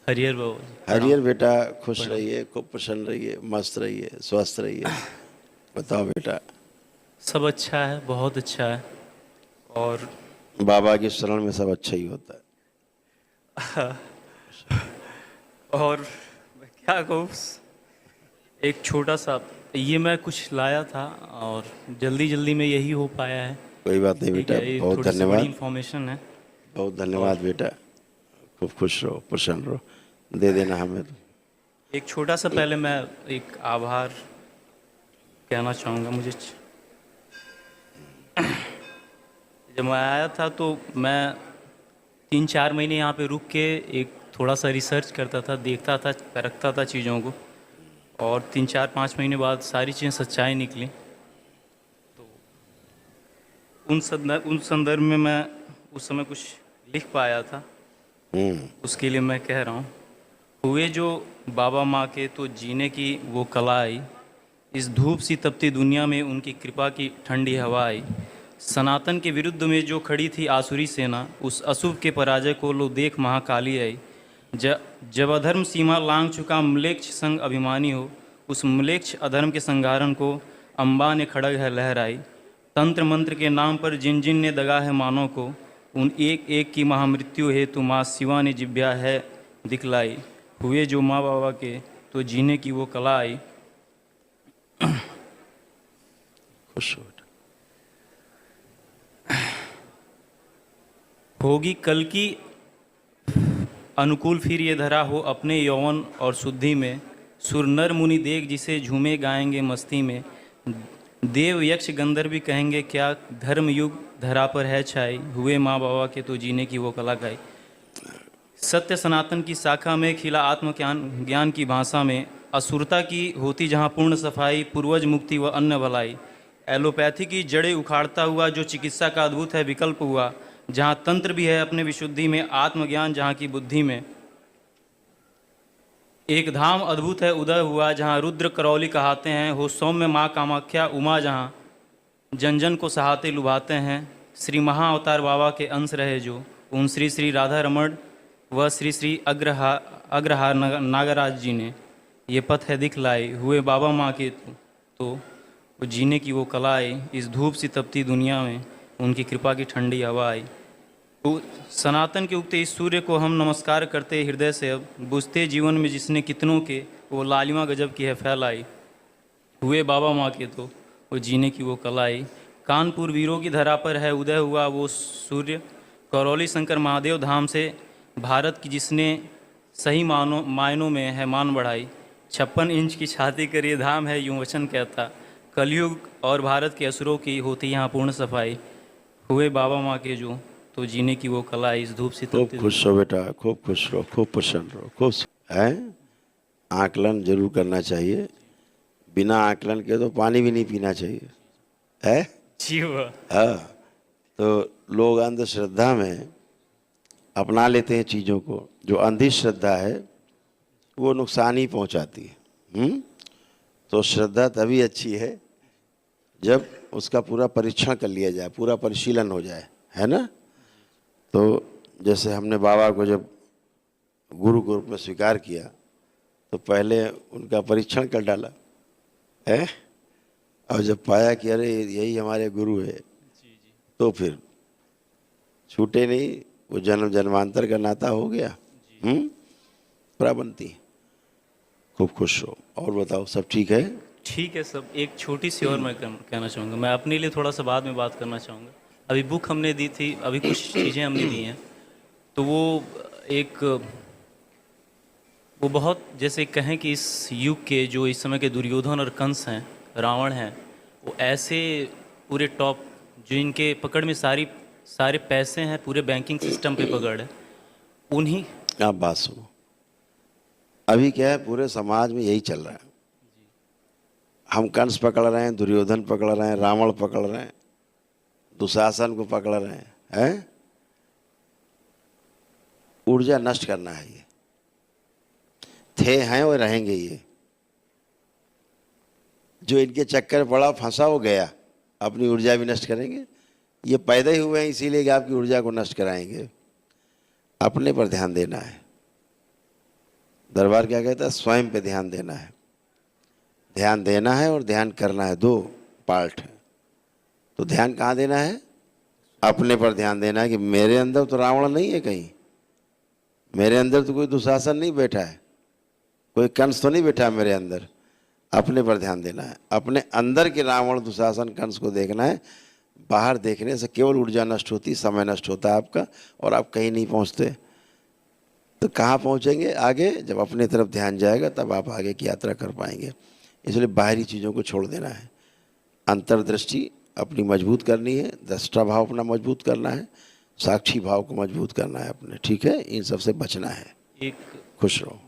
हरिहर बाबू जी, हरिहर प्रणाम। बेटा, खुश प्रणाम। रहिए, खूब प्रसन्न रहिए, मस्त रहिए, स्वस्थ रहिए। बताओ बेटा। सब अच्छा है, बहुत अच्छा है। और बाबा की शरण में सब अच्छा ही होता है। और मैं क्या कहूँ, एक छोटा सा ये मैं कुछ लाया था और जल्दी जल्दी में यही हो पाया है। कोई बात नहीं ठीक बेटा, है, ये बहुत थोड़ी सी बड़ी धन्यवाद। इन्फॉर्मेशन है। बहुत और धन्यवाद बेटा। खूब खुश रहो, प्रसन्न रहो। दे देना हमें तो। एक छोटा सा पहले मैं एक आभार कहना चाहूँगा। जब मैं आया था तो मैं 3-4 महीने यहाँ पे रुक के एक थोड़ा सा रिसर्च करता था, देखता था, परखता था चीज़ों को। और 3-4-5 महीने बाद सारी चीज़ें सच्चाई निकली। तो उन संदर्भ में मैं उस समय कुछ लिख पाया था, हम्म। उसके लिए मैं कह रहा हूँ। हुए जो बाबा माँ के तो जीने की वो कला आई, इस धूप सी तपती दुनिया में उनकी कृपा की ठंडी हवा आई। सनातन के विरुद्ध में जो खड़ी थी आसुरी सेना, उस अशुभ के पराजय को लो देख महाकाली आई। ज जब अधर्म सीमा लांघ चुका म्लेच्छ संग अभिमानी हो, उस म्लेच्छ अधर्म के संघारण को अम्बा ने खड़ग है लहराई। तंत्र मंत्र के नाम पर जिन जिन ने दगा है मानव को, उन एक एक की महामृत्यु हेतु माँ शिवा ने जिब्या है दिखलाई। हुए जो माँ बाबा के तो जीने की वो कला आई। खुश हो बेटा। होगी कल की अनुकूल फिर ये धरा हो अपने यौवन और शुद्धि में, सुर नर मुनि देख जिसे झूमे गाएंगे मस्ती में। देव यक्ष गंधर्व भी कहेंगे क्या धर्म युग धरा पर है छाई, हुए माँ बाबा के तो जीने की वो कला गाई। सत्य सनातन की शाखा में खिला आत्मज्ञान ज्ञान की भाषा में, असुरता की होती जहाँ पूर्ण सफाई, पूर्वज मुक्ति व अन्न भलाई। एलोपैथी की जड़ें उखाड़ता हुआ जो चिकित्सा का अद्भुत है विकल्प हुआ, जहाँ तंत्र भी है अपने विशुद्धि में, आत्मज्ञान जहाँ की बुद्धि में। एक धाम अद्भुत है उदय हुआ, जहाँ रुद्र करौली कहाते हैं, हो सौम्य माँ कामाख्या उमा, जहाँ जन जन को सहाते लुभाते हैं। श्री महाअवतार बाबा के अंश रहे जो, उन श्री श्री राधा रमण व श्री श्री अग्रहार नागराज जी ने ये पथ है दिखलाई। हुए बाबा माँ के तो वो जीने की वो कला आई, इस धूप सी तपती दुनिया में उनकी कृपा की ठंडी हवा आई। तो सनातन के उगते इस सूर्य को हम नमस्कार करते हृदय से, अब बुझते जीवन में जिसने कितनों के वो लालिमा गजब की है फैलाई। हुए बाबा माँ के तो वो जीने की वो कला आई। कानपुर वीरों की धरा पर है उदय हुआ वो सूर्य, करौली शंकर महादेव धाम से भारत की जिसने सही मायनों में है मान बढ़ाई। 56 इंच की छाती कर ये धाम है यूं वचन कहता, कलयुग और भारत के असुरों की होती यहाँ पूर्ण सफाई। हुए बाबा माँ के जो तो जीने की वो कला आई, इस धूप सी खूब तपती खुश दुनिया। हो बेटा, खूब खुश रहो, खूब प्रसन्न रहो, है। आकलन जरूर करना चाहिए। बिना आकलन के तो पानी भी नहीं पीना चाहिए, है। जी वाह। हाँ। तो लोग अंधश्रद्धा में अपना लेते हैं चीज़ों को। जो अंधश्रद्धा है वो नुकसान ही पहुंचाती है। तो श्रद्धा तभी अच्छी है जब उसका पूरा परीक्षण कर लिया जाए, पूरा परिशीलन हो जाए, है ना। तो जैसे हमने बाबा को जब गुरु के रूप में स्वीकार किया तो पहले उनका परीक्षण कर डाला है, और जब पाया कि अरे यही हमारे गुरु है तो फिर छूटे नहीं। वो जन्म जन्मांतर का नाता हो गया। प्राबंती। खूब खुश हो। और बताओ, सब ठीक है। ठीक है सब। एक छोटी सी और मैं कहना चाहूँगा, मैं अपने लिए थोड़ा सा बाद में बात करना चाहूँगा। अभी बुक हमने दी थी, अभी कुछ चीज़ें हमने दी हैं, तो वो एक वो बहुत जैसे कहें कि इस युग के जो इस समय के दुर्योधन और कंस हैं, रावण हैं, वो ऐसे पूरे टॉप जो इनके पकड़ में सारे पैसे हैं, पूरे बैंकिंग सिस्टम पे पकड़ है उन्हीं। आप बात सुनो। अभी क्या है, पूरे समाज में यही चल रहा है। हम कंस पकड़ रहे हैं, दुर्योधन पकड़ रहे हैं, रावण पकड़ रहे हैं, दुशासन को पकड़ रहे हैं। ऊर्जा नष्ट करना है ये। थे हैं और रहेंगे ये। जो इनके चक्कर पड़ा फंसा वो गया, अपनी ऊर्जा भी नष्ट करेंगे। ये पैदा ही हुए हैं इसीलिए कि आपकी ऊर्जा को नष्ट कराएंगे। अपने पर ध्यान देना है। दरबार क्या कहता है? स्वयं पे ध्यान देना है। ध्यान देना है और ध्यान करना है, दो पार्ट है। तो ध्यान कहाँ देना है? अपने पर ध्यान देना है कि मेरे अंदर तो रावण नहीं है कहीं, मेरे अंदर तो कोई दुशासन नहीं बैठा है, कोई कंस तो नहीं बैठा है मेरे अंदर। अपने पर ध्यान देना है, अपने अंदर के रावण दुशासन कंस को देखना है। बाहर देखने से केवल ऊर्जा नष्ट होती, समय नष्ट होता है आपका, और आप कहीं नहीं पहुंचते। तो कहाँ पहुंचेंगे आगे? जब अपने तरफ ध्यान जाएगा तब आप आगे की यात्रा कर पाएंगे। इसलिए बाहरी चीज़ों को छोड़ देना है, अंतर्दृष्टि अपनी मजबूत करनी है, दृष्टा भाव अपना मजबूत करना है, साक्षी भाव को मजबूत करना है अपने। ठीक है, इन सबसे बचना है। एक खुश रहो।